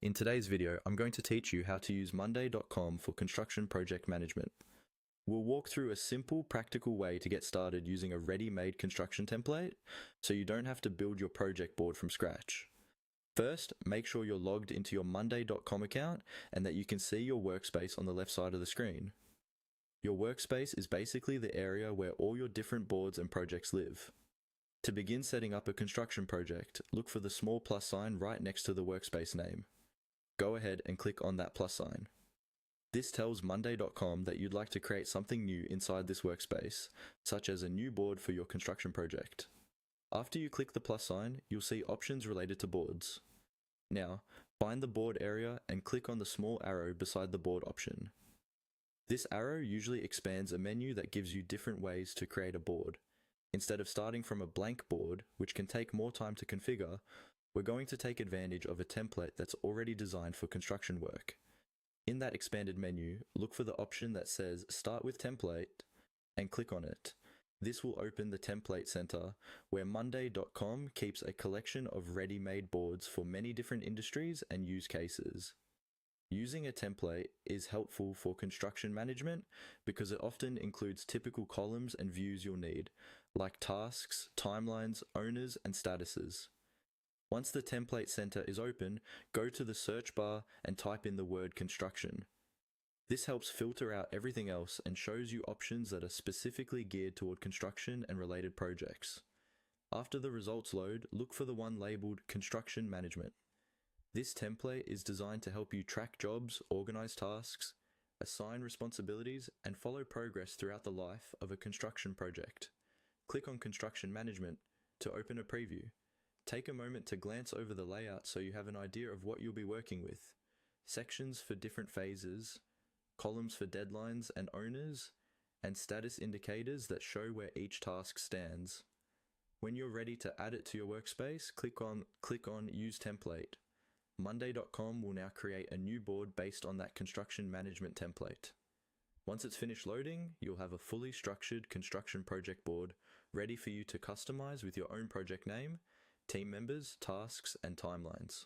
In today's video, I'm going to teach you how to use Monday.com for construction project management. We'll walk through a simple, practical way to get started using a ready-made construction template, so you don't have to build your project board from scratch. First, make sure you're logged into your Monday.com account and that you can see your workspace on the left side of the screen. Your workspace is basically the area where all your different boards and projects live. To begin setting up a construction project, look for the small plus sign right next to the workspace name. Go ahead and click on that plus sign. This tells Monday.com that you'd like to create something new inside this workspace, such as a new board for your construction project. After you click the plus sign, you'll see options related to boards. Now, find the board area and click on the small arrow beside the board option. This arrow usually expands a menu that gives you different ways to create a board. Instead of starting from a blank board, which can take more time to configure, we're going to take advantage of a template that's already designed for construction work. In that expanded menu, look for the option that says Start with Template and click on it. This will open the Template Center, where Monday.com keeps a collection of ready-made boards for many different industries and use cases. Using a template is helpful for construction management because it often includes typical columns and views you'll need, like tasks, timelines, owners, and statuses. Once the Template Center is open, go to the search bar and type in the word construction. This helps filter out everything else and shows you options that are specifically geared toward construction and related projects. After the results load, look for the one labeled Construction Management. This template is designed to help you track jobs, organize tasks, assign responsibilities, and follow progress throughout the life of a construction project. Click on Construction Management to open a preview. Take a moment to glance over the layout so you have an idea of what you'll be working with. Sections for different phases, columns for deadlines and owners, and status indicators that show where each task stands. When you're ready to add it to your workspace, click on Use Template. Monday.com will now create a new board based on that construction management template. Once it's finished loading, you'll have a fully structured construction project board ready for you to customize with your own project name, team members, tasks, and timelines.